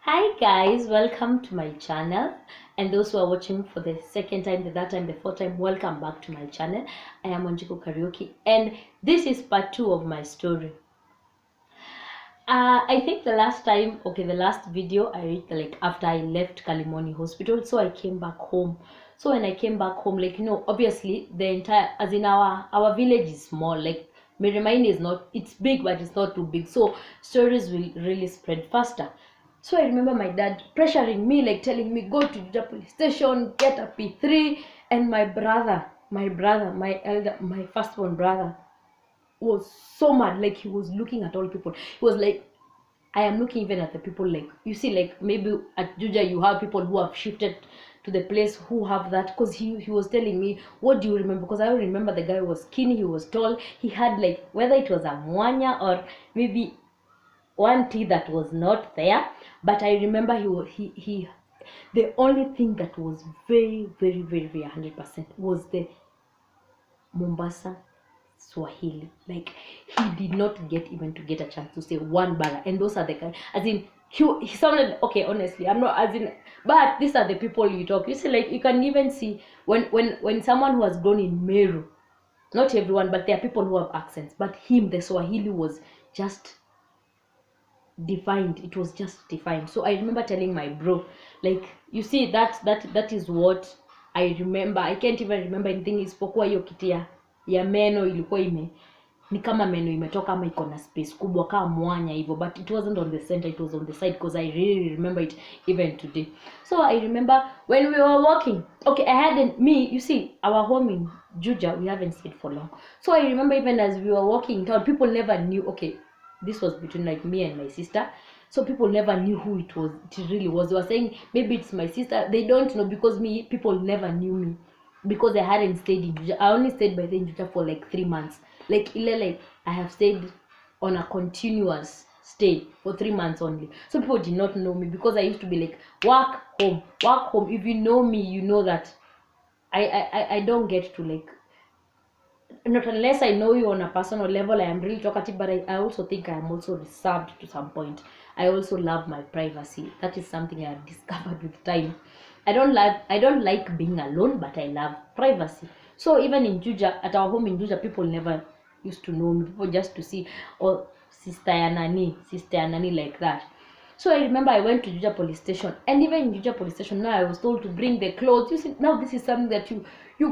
Hi guys, welcome to my channel, and those who are watching for the second time, the third time, the fourth time, welcome back to my channel. I am Wanjiku Karaoke, and this is part 2 of my story. I think the last video I reached like after I left Kalimoni Hospital, so I came back home. So when I came back home, like obviously the entire, as in our village is small, like Miremaini is not, it's big but it's not too big, so stories will really spread faster. So I remember my dad pressuring me, like telling me go to the police station, get a P3, and my firstborn brother was so mad. Like he was looking at all people. He was like, I am looking even at the people, like you see, like maybe at Juja you have people who have shifted to the place who have that, because he was telling me, what do you remember? Because I remember the guy was skinny, he was tall, he had like, whether it was a mwanya or maybe one teeth that was not there, but I remember he the only thing that was very 100% was the Mombasa Swahili. Like he did not get even to get a chance to say one bara, and those are the kind, as in he sounded okay. Honestly, I'm not as in, but these are the people you talk. You see, like you can even see when someone who has grown in Meru, not everyone, but there are people who have accents. But him, the Swahili was just defined. It was just defined. So I remember telling my bro, like you see, that is what I remember. I can't even remember anything isipokuwa hiyo kiti ya meno ilikuwa ni kama meno imetoka ama iko na space kubwa kama mwanya hivyo, but it wasn't on the center, it was on the side, because I really remember it even today. So I remember when we were walking, okay, I hadn't, me, you see, our home in Juja, we haven't stayed for long. So I remember even as we were walking in town, people never knew, okay, this was between like me and my sister, so people never knew who it really was. They were saying maybe it's my sister. They don't know, because people never knew me, because I hadn't stayed in Juja. I only stayed by the in Juja for like 3 months. Like I have stayed on a continuous stay for 3 months only. So people did not know me, because I used to be like work home. If you know me, you know that I don't get to like, not unless I know you on a personal level. I am really talkative, but I also think I am also reserved to some point. I also love my privacy. That is something I have discovered with time. I don't like being alone, but I love privacy. So even in Juja, at our home in Juja, people never used to know me. People just to see, oh, sister Yanani, like that. So I remember I went to Juja police station, and even in Juja police station now I was told to bring the clothes. You see, now this is something that you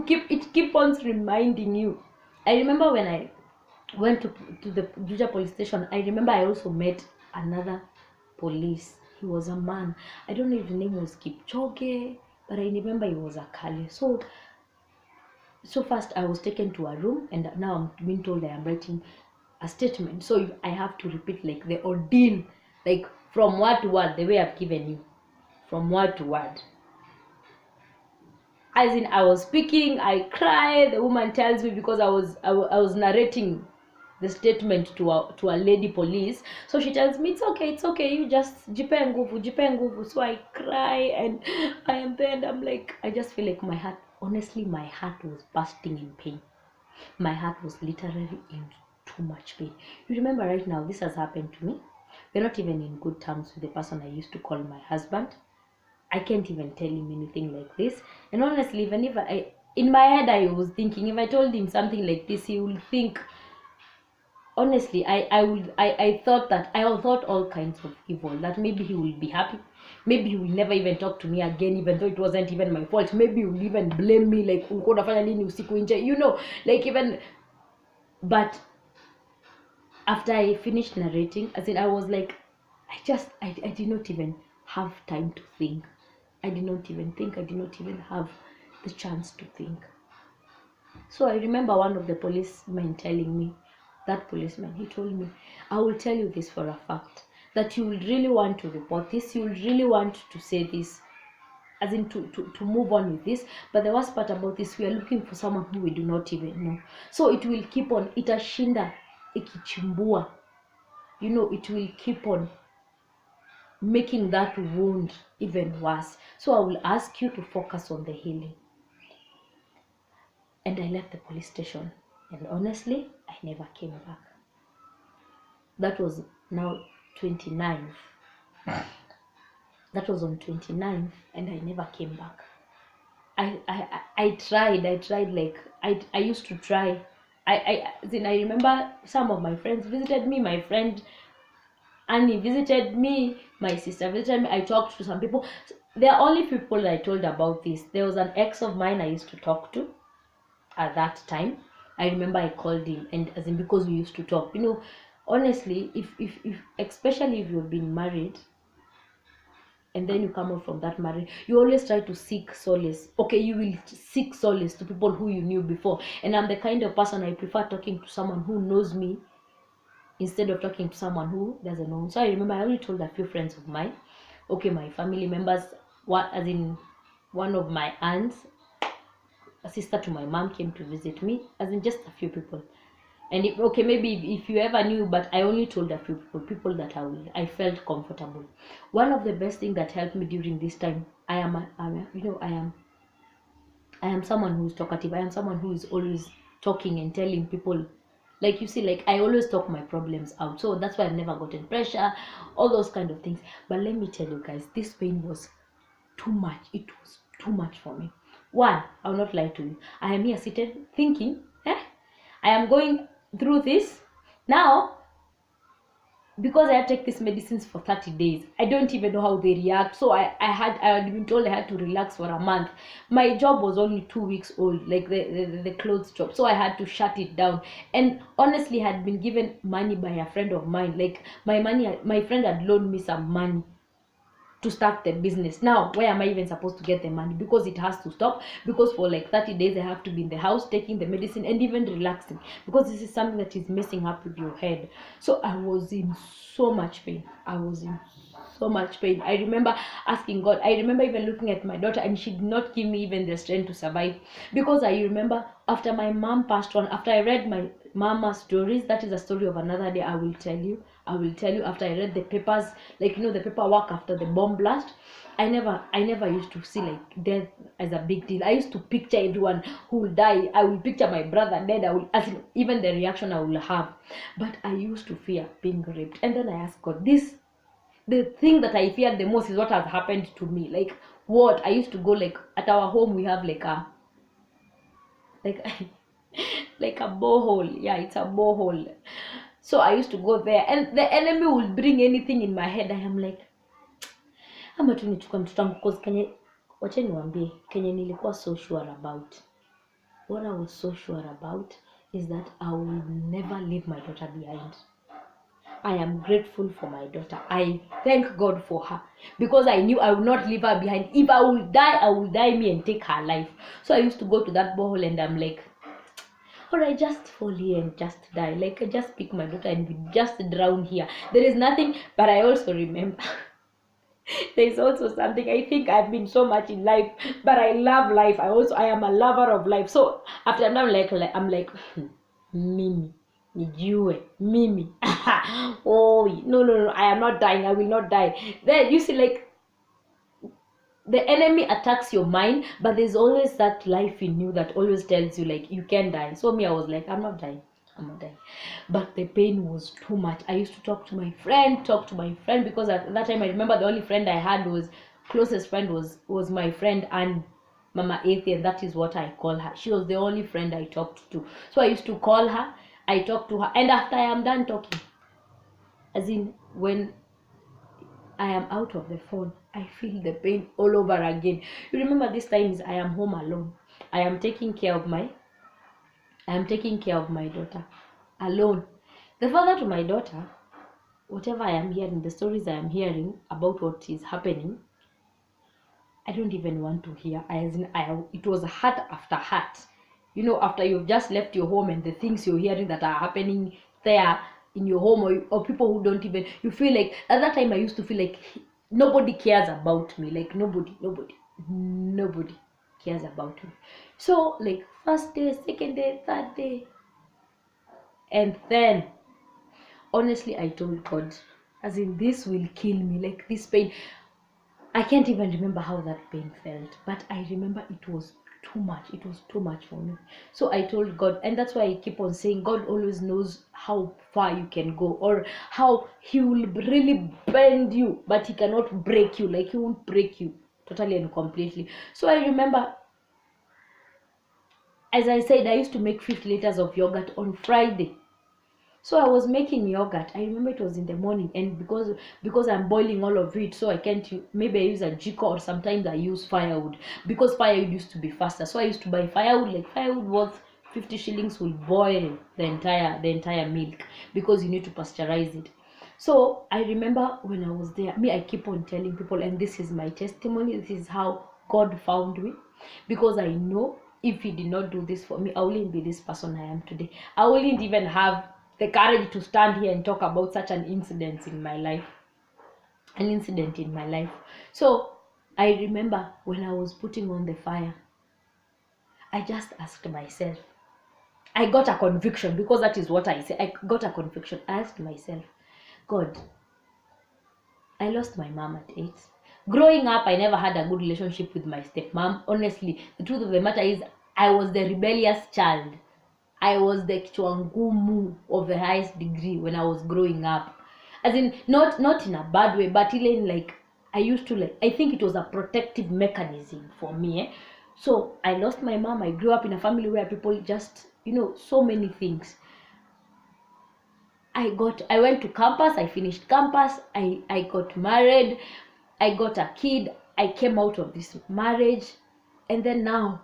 keep on reminding you. I remember when I went to the Juja police station, I remember I also met another police. He was a man. I don't know if the name was Kipchoge, but I remember he was a Kali. So first I was taken to a room, and now I'm being told I am writing a statement. So I have to repeat like the ordeal, like from word to word, the way I've given you, from word to word. As in, I was speaking, I cried. The woman tells me, because I was narrating the statement to a lady police, so she tells me, it's okay, you just jipe nguvu. So I cry, and I am there, and I'm like, I just feel like my heart, honestly, my heart was bursting in pain. My heart was literally in too much pain. You remember, right now, this has happened to me. We're not even in good terms with the person I used to call my husband. I can't even tell him anything like this. And honestly, even if in my head I was thinking, if I told him something like this, he would think, honestly, I thought all kinds of evil, that maybe he will be happy, maybe he will never even talk to me again, even though it wasn't even my fault. Maybe he will even blame me, like unafanya nini usiku nje, like even. But after I finished narrating, as in, I was like, I did not even have time to think. I did not even think. I did not even have the chance to think. So I remember one of the policemen telling me, that policeman, he told me, I will tell you this for a fact, that you will really want to report this, you will really want to say this, as in to move on with this. But the worst part about this, we are looking for someone who we do not even know. So it will keep on, itashinda ikichimbua. It will keep on making that wound even worse. So I will ask you to focus on the healing. And I left the police station, and honestly, I never came back. That was now 29th. That was on 29th, and I never came back. I tried. Like I used to try. Then I remember some of my friends visited me. My friend Annie visited me. My sister visited me. I talked to some people. There are only people that I told about this. There was an ex of mine I used to talk to at that time. I remember I called him, and as in because we used to talk. Honestly, if especially if you've been married and then you come out from that marriage, you always try to seek solace. Okay, you will seek solace to people who you knew before, and I'm the kind of person I prefer talking to someone who knows me instead of talking to someone who doesn't know. So I remember I only told a few friends of mine, okay, my family members, what as in one of my aunts, a sister to my mom came to visit me, as in just a few people. And okay, maybe if you ever knew, but I only told a few people that I felt comfortable. One of the best things that helped me during this time, I am someone who's talkative. I am someone who is always talking and telling people, like you see, like I always talk my problems out. So that's why I've never gotten pressure, all those kind of things. But let me tell you guys, this pain was too much. It was too much for me. One, I'll not lie to you. I am here seated thinking, I am going through this now because I had to take these medicines for 30 days. I don't even know how they react. So I had been told I had to relax for a month. My job was only 2 weeks old, like the clothes job. So I had to shut it down. And honestly, I had been given money by a friend of mine. Like my friend had loaned me some money to start the business. Now where am I even supposed to get the money? Because it has to stop, because for like 30 days I have to be in the house taking the medicine and even relaxing, because this is something that is messing up with your head. So I was in so much pain. I remember asking God. I remember even looking at my daughter, and she did not give me even the strength to survive, because I remember after my mom passed on, after I read my mama's stories, that is a story of another day. I will tell you after I read the papers, like the paperwork after the bomb blast. I never used to see like death as a big deal. I used to picture everyone who will die. I will picture my brother dead. I will, as in, even the reaction I will have. But I used to fear being raped. And then I asked God, the thing that I feared the most is what has happened to me. Like what? I used to go, like at our home we have like a like a borehole. Yeah, it's a borehole. So I used to go there, and the enemy will bring anything in my head. I am like, ama tu nichukue mtoto wangu, cause wacha niwaambie kenye nilikuwa so sure about. What I was so sure about is that I will never leave my daughter behind. I am grateful for my daughter. I thank God for her, because I knew I would not leave her behind. If I will die, I will die me and take her life. So I used to go to that borehole and I'm like, or I just fall here and just die. Like I just pick my daughter and we just drown here. There is nothing. But I also remember there is also something. I think I've been so much in life, but I love life. I am a lover of life. So after I'm like Mimi, nijue Mimi. Oh no, I am not dying. I will not die. Then you see, like, the enemy attacks your mind, but there's always that life in you that always tells you like you can die. So me, I was like, I'm not dying. But the pain was too much. I used to talk to my friend, because at that time I remember the only friend I had closest friend was my friend and Mama Athie, and that is what I call her. She was the only friend I talked to. So I used to call her, I talked to her, and after I am done talking, as in when I am out of the phone, I feel the pain all over again. You remember this time is I am home alone. I am taking care of my daughter alone. The father to my daughter, whatever I am hearing, the stories I am hearing about what is happening, I don't even want to hear. It was heart after heart. After you've just left your home and the things you're hearing that are happening there in your home, or people who don't even, you feel like, at that time I used to feel like nobody cares about me. Like nobody cares about me. So like first day, second day, third day, and then honestly I told God, as in, this will kill me. Like this pain, I can't even remember how that pain felt, but I remember it was too much. It was too much for me. So I told God, and that's why I keep on saying God always knows how far you can go, or how He will really bend you, but He cannot break you. Like He won't break you totally and completely. So I remember, as I said, I used to make 50 liters of yogurt on Friday. So I was making yogurt. I remember it was in the morning, and because I'm boiling all of it, so I can't maybe I use a jiko, or sometimes I use firewood, because firewood used to be faster. So I used to buy firewood. Like firewood worth 50 shillings will boil the entire milk, because you need to pasteurize it. So I remember when I was there, I keep on telling people, and this is my testimony, this is how God found me, because I know if He did not do this for me, I wouldn't be this person I am today. I wouldn't even have the courage to stand here and talk about such an incident in my life. So I remember when I was putting on the fire, I just asked myself, I got a conviction, because that is what I say. I got a conviction. I asked myself, God, I lost my mom at 8. Growing up, I never had a good relationship with my stepmom. Honestly, the truth of the matter is, I was the rebellious child. I was the kichwangumu of the highest degree when I was growing up. As in, not in a bad way, but even like, I used to I think it was a protective mechanism for me. So I lost my mom. I grew up in a family where people just, so many things. I went to campus, I finished campus, I got married, I got a kid, I came out of this marriage, and then now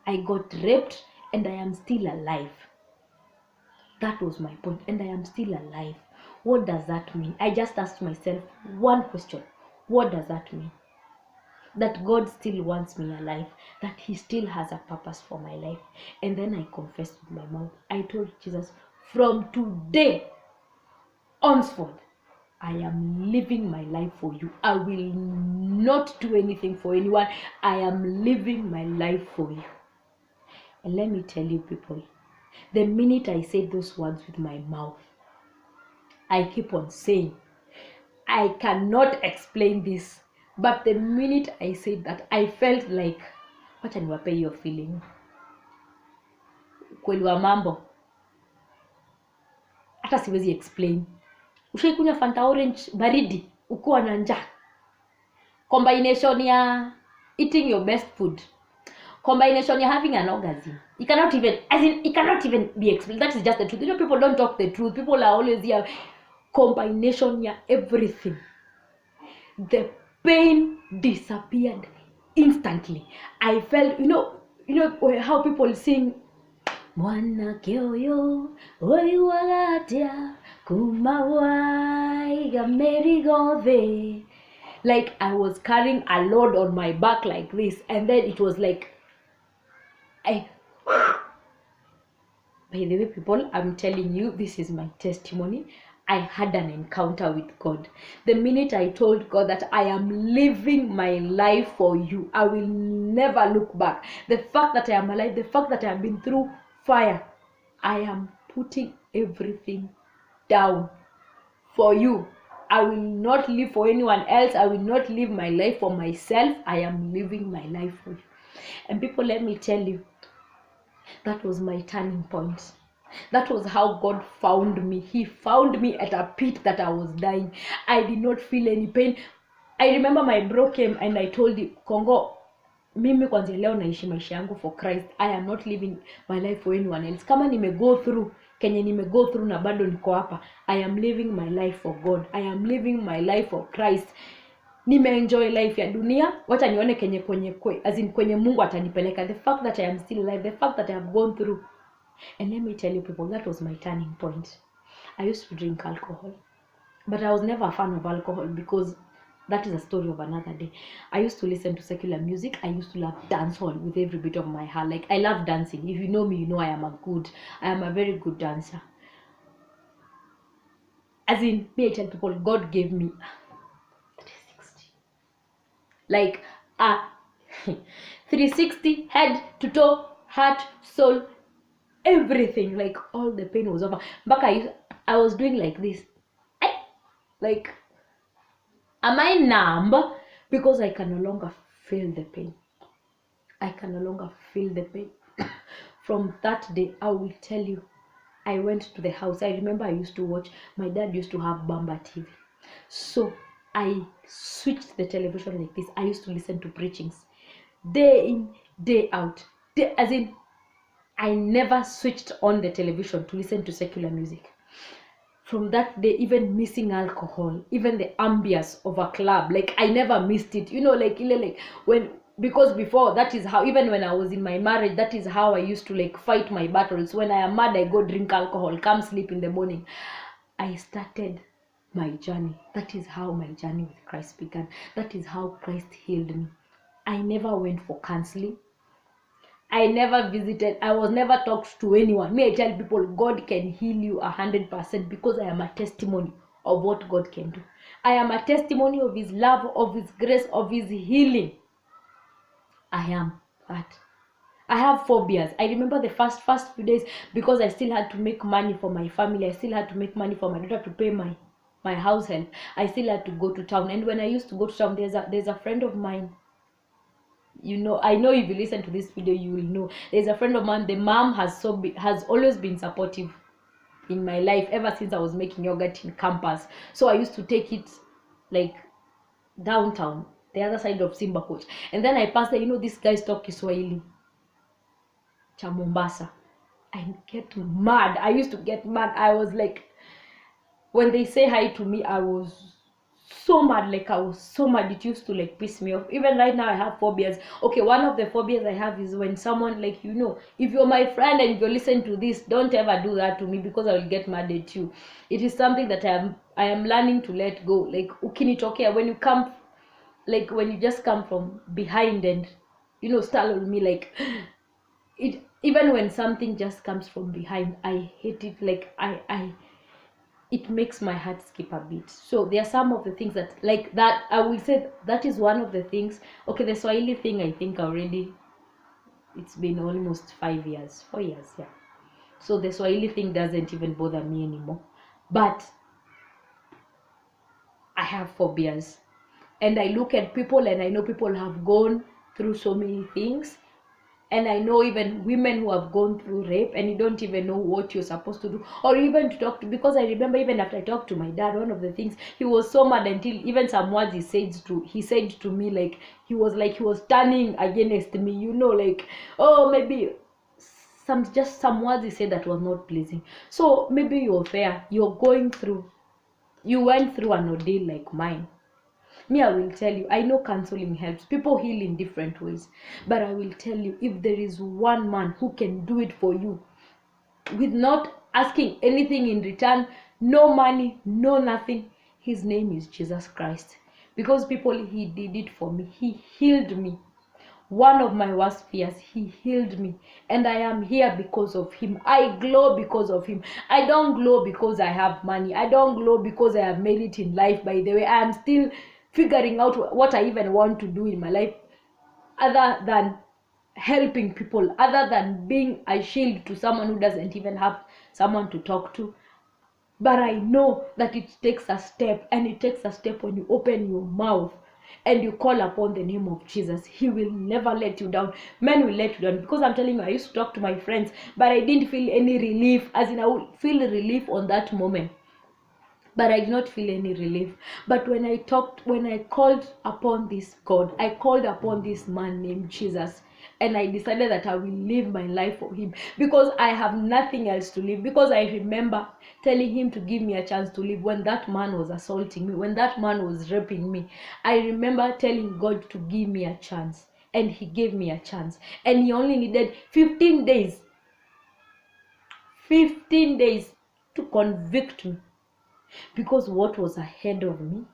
I got raped, and I am still alive. That was my point, and I am still alive. What does that mean? I just asked myself one question. What does that mean? That God still wants me alive, that He still has a purpose for my life. And then I confessed with my mouth. I told Jesus, from today henceforth, I am living my life for you. I will not do anything for anyone. I am living my life for you. And let me tell you, people, the minute I said those words with my mouth, I keep on saying, I cannot explain this, but the minute I said that, I felt like, wacha niwape hiyo feeling. Kweli wa mambo, hata siwezi explain. Ushaikunywa Fanta orange baridi ukiwa na njaa? Combination ya eating your best food, combination ya having an orgasm, it cannot even be explained. That is just the truth. People don't talk the truth. People are always here. Combination ya everything. The pain disappeared instantly. I felt, how people sing, Mwana kyoyo oiwagatia kumawai gamerigove. Like I was carrying a load on my back like this, and then it was like, by the way, people, I'm telling you, this is my testimony. I had an encounter with God. The minute I told God that I am living my life for you, I will never look back. The fact that I am alive, the fact that I have been through fire, I am putting everything down for you. I will not live for anyone else. I will not live my life for myself. I am living my life for you. And people, let me tell you, that was my turning point. That was how God found me. He found me at a pit that I was dying. I did not feel any pain. I remember my bro came and I told him, Kongo, mimi kwanza leo naishi maisha yangu for Christ. I am not living my life for anyone else. Kama go through kenye go through na bado niko hapa, I am living my life for God. I am living my life for Christ. Enjoy life ya dunia, wacha nione kwenye Mungu atanipeleka. The fact that I am still alive, the fact that I have gone through. And let me tell you, people, that was my turning point. I used to drink alcohol, but I was never a fan of alcohol, because that is a story of another day. I used to listen to secular music. I used to love dancehall with every bit of my heart. Like, I love dancing. If you know me, you know I am a very good dancer. As in, me, I tell people, God gave me 360. Like, 360, head to toe, heart, soul, everything. Like, all the pain was over. Back I was doing like this. Like, am I numb? Because I can no longer feel the pain. I can no longer feel the pain. From that day, I will tell you, I went to the house. I remember I used to watch, my dad used to have Bamba TV. So I switched the television like this. I used to listen to preachings day in, day out. As in, I never switched on the television to listen to secular music. From that day, even missing alcohol, even the ambience of a club, like I never missed it. Like when, because before, that is how, even when I was in my marriage, that is how I used to like fight my battles. When I am mad, I go drink alcohol, come sleep in the morning. I started my journey. That is how my journey with Christ began. That is how Christ healed me. I never went for counseling. I never visited. I was never talked to anyone. Me, I tell people, God can heal you 100% because I am a testimony of what God can do. I am a testimony of His love, of His grace, of His healing. I am that. I have phobias. I remember the first few days, because I still had to make money for my family. I still had to make money for my daughter to pay my house help. I still had to go to town. And when I used to go to town, there's a friend of mine. I know if you listen to this video, you will know. There's a friend of mine. The mom has always been supportive in my life ever since I was making yogurt in campus. So I used to take it like downtown, the other side of Simba Coach. And then I passed there, these guys talk Kiswahili. Cha Mombasa. I get mad. I used to get mad. I was like, when they say hi to me, I was so mad. Like, I was so mad. It used to like piss me off. Even right now, I have phobias. Okay, one of the phobias I have is when someone, like, if you're my friend and you listen to this, don't ever do that to me, because I will get mad at you. It is something that I am learning to let go. Like, ukinitokea, when you come, like, when you just come from behind and start with me, like, it, even when something just comes from behind, I hate it. Like, it makes my heart skip a bit. So there are some of the things that, like, that I will say, that is one of the things. Okay, the Swahili thing, I think already, it's been almost 4 years, yeah. So the Swahili thing doesn't even bother me anymore. But I have phobias, and I look at people, and I know people have gone through so many things. And I know even women who have gone through rape, and you don't even know what you're supposed to do, or even to talk to. Because I remember, even after I talked to my dad, one of the things, he was so mad until even some words he said to me, like, he was turning against me, like, oh, maybe some words he said that was not pleasing. So maybe you're fair, you went through an ordeal like mine. Me, I will tell you, I know counseling helps. People heal in different ways. But I will tell you, if there is one man who can do it for you with not asking anything in return, no money, no nothing, his name is Jesus Christ. Because people, he did it for me. He healed me. One of my worst fears, he healed me. And I am here because of him. I glow because of him. I don't glow because I have money. I don't glow because I have made it in life. By the way, I am still figuring out what I even want to do in my life, other than helping people, other than being a shield to someone who doesn't even have someone to talk to. But I know that it takes a step, and it takes a step when you open your mouth and you call upon the name of Jesus. He will never let you down. Men will let you down, because I'm telling you, I used to talk to my friends, but I didn't feel any relief, as in I would feel relief on that moment, but I did not feel any relief. But when I called upon this God, I called upon this man named Jesus, and I decided that I will live my life for him, because I have nothing else to live. Because I remember telling him to give me a chance to live when that man was assaulting me, when that man was raping me. I remember telling God to give me a chance, and he gave me a chance. And he only needed 15 days to convict me. Because what was ahead of me,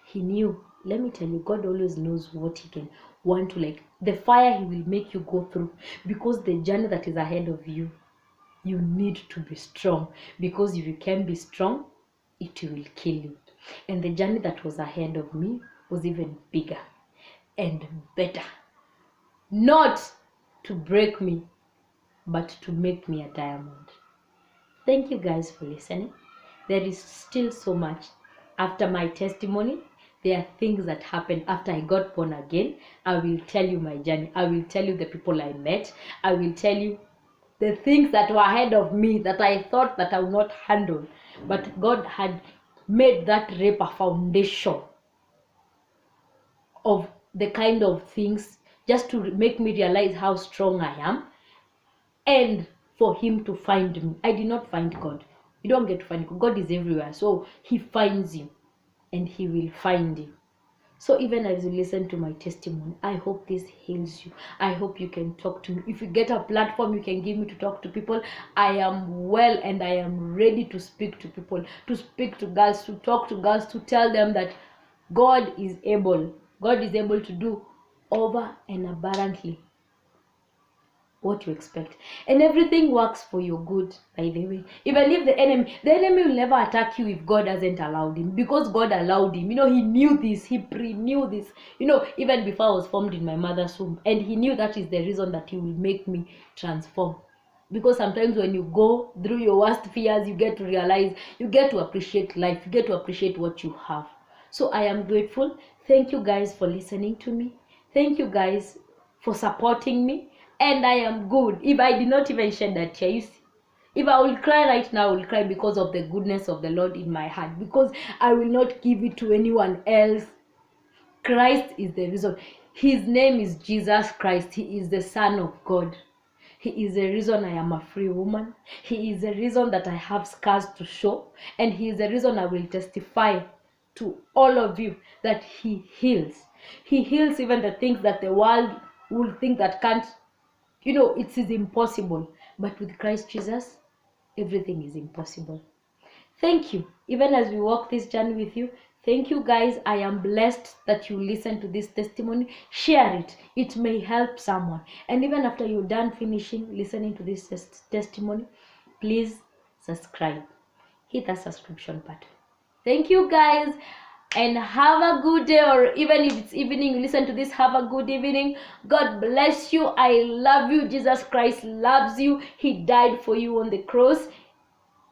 he knew. Let me tell you, God always knows what he can want to, like, the fire he will make you go through. Because the journey that is ahead of you, you need to be strong. Because if you can be strong, it will kill you. And the journey that was ahead of me was even bigger and better. Not to break me, but to make me a diamond. Thank you guys for listening. There is still so much after my testimony. there are things that happened after I got born again. I will tell you my journey. I will tell you the people I met. I will tell you the things that were ahead of me that I thought that I would not handle. But God had made that rape a foundation of the kind of things just to make me realize how strong I am, and for him to find me. I did not find God. You don't get to find God. God is everywhere. So he finds you and he will find you. So even as you listen to my testimony, I hope this heals you. I hope you can talk to me. If you get a platform you can give me to talk to people, I am well and I am ready to speak to people, to speak to girls, to talk to girls, to tell them that God is able. God is able to do over and abundantly what you expect, and everything works for your good, by the way. Even if the enemy will never attack you if God hasn't allowed him, because God allowed him. He knew this, he pre-knew this, even before I was formed in my mother's womb, and he knew that is the reason that he will make me transform. Because sometimes when you go through your worst fears, you get to realize, you get to appreciate life, you get to appreciate what you have. So I am grateful. Thank you guys for listening to me. Thank you guys for supporting me. And I am good. If I did not even shed that tear, you see, if I will cry right now, I will cry because of the goodness of the Lord in my heart, because I will not give it to anyone else. Christ is the reason. His name is Jesus Christ. He is the Son of God. He is the reason I am a free woman. He is the reason that I have scars to show. And he is the reason I will testify to all of you that he heals. He heals even the things that the world will think that can't. It is impossible. But with Christ Jesus, everything is impossible. Thank you. Even as we walk this journey with you, thank you guys. I am blessed that you listen to this testimony. Share it. It may help someone. And even after you're done finishing listening to this testimony, please subscribe. Hit that subscription button. Thank you guys. And have a good day, or even if it's evening, you listen to this, have a good evening. God bless you. I love you. Jesus Christ loves you. He died for you on the cross.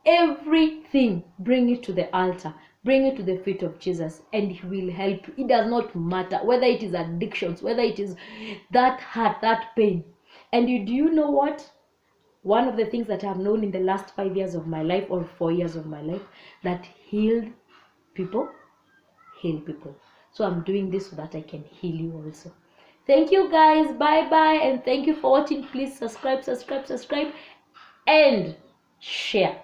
Everything, bring it to the altar. Bring it to the feet of Jesus, and he will help you. It does not matter whether it is addictions, whether it is that hurt, that pain. And do you know what? One of the things that I've known in the last 5 years of my life, or 4 years of my life, that healed people heal people. So I'm doing this so that I can heal you also. Thank you guys. Bye bye, and thank you for watching. Please subscribe, and share.